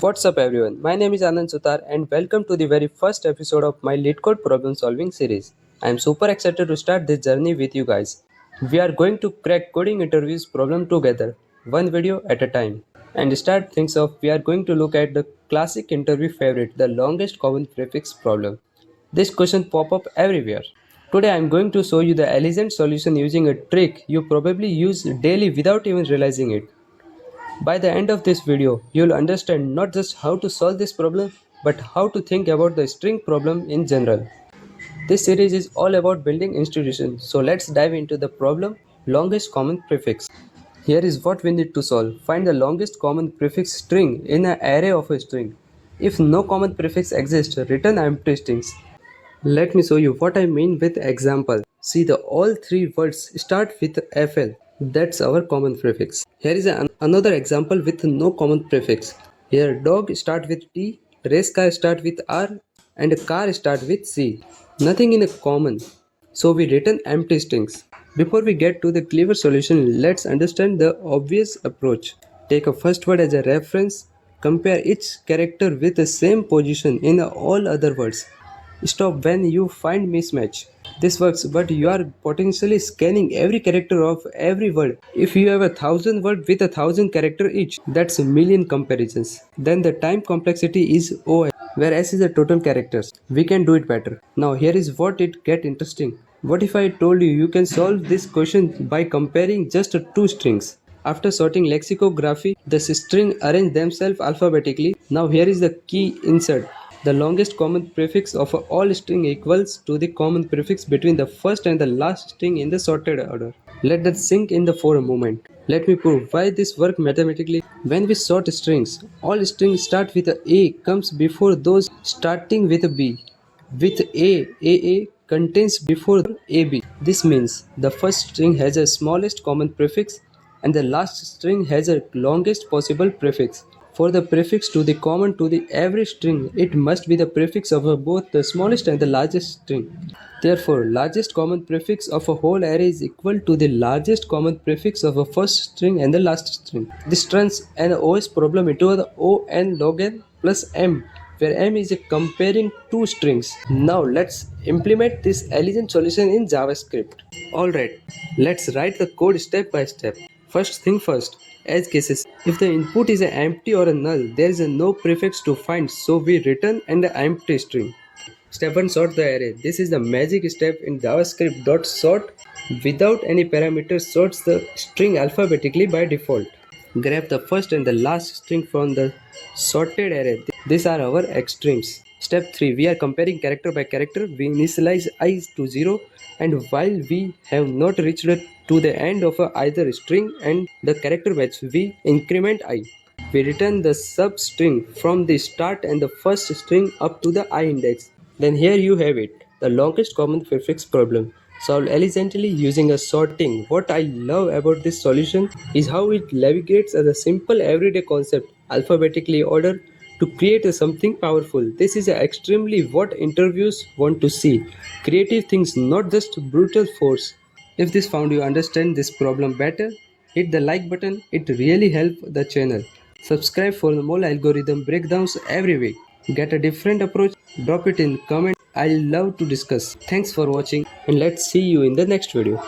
What's up everyone, my name is Anand Sutar and welcome to the very first episode of my LeetCode problem solving series. I am super excited to start this journey with you guys. We are going to crack coding interviews problem together, one video at a time. And to start things off, we are going to look at the classic interview favorite, the longest common prefix problem. This question pop up everywhere. Today I am going to show you the elegant solution using a trick you probably use daily without even realizing it. By the end of this video, you'll understand not just how to solve this problem, but how to think about the string problem in general. This series is all about building institutions, so let's dive into the problem longest common prefix. Here is what we need to solve. Find the longest common prefix string in an array of a string. If no common prefix exists, return empty strings. Let me show you what I mean with example. See, the all three words start with FL. That's our common prefix. Here is another example with no common prefix. Here dog start with T, race car start with R, and car start with C. Nothing in a common. So we return empty strings. Before we get to the clever solution, let's understand the obvious approach. Take a first word as a reference. Compare each character with the same position in all other words. Stop when you find mismatch. This works, but you are potentially scanning every character of every word. If you have 1,000 words with 1,000 characters each, that's a million comparisons. Then the time complexity is O, where S is the total characters. We can do it better. Now here is what it get interesting. What if I told you can solve this question by comparing just two strings? After sorting lexicography, the strings arrange themselves alphabetically. Now here is the key insert. The longest common prefix of all string equals to the common prefix between the first and the last string in the sorted order. Let that sink in for a moment. Let me prove why this works mathematically. When we sort strings, all strings start with A comes before those starting with B. With AA contains before AB. This means the first string has a smallest common prefix and the last string has a longest possible prefix. For the prefix to the common to the every string, it must be the prefix of both the smallest and the largest string. Therefore, largest common prefix of a whole array is equal to the largest common prefix of a first string and the last string. This turns an OS problem into the O n log n plus m, where m is comparing two strings. Now let's implement this elegant solution in JavaScript. Alright, let's write the code step by step. First thing first, edge cases. If the input is empty or a null, there is no prefix to find, so we return an empty string. Step 1, sort the array. This is the magic step in JavaScript. Sort without any parameters sorts the string alphabetically by default. Grab the first and the last string from the sorted array. These are our extremes. Step 3, we are comparing character by character. We initialize I to 0, and while we have not reached to the end of either string and the character match, we increment I. We return the substring from the start and the first string up to the I index. Then here you have it, the longest common prefix problem, solved elegantly using a sorting. What I love about this solution is how it navigates as a simple everyday concept, alphabetically ordered, to create something powerful. This is extremely what interviews want to see. Creative things, not just brutal force. If this found you understand this problem better, hit the like button. It really helps the channel. Subscribe for more algorithm breakdowns every week. Get a different approach? Drop it in comment. I love to discuss. Thanks for watching and let's see you in the next video.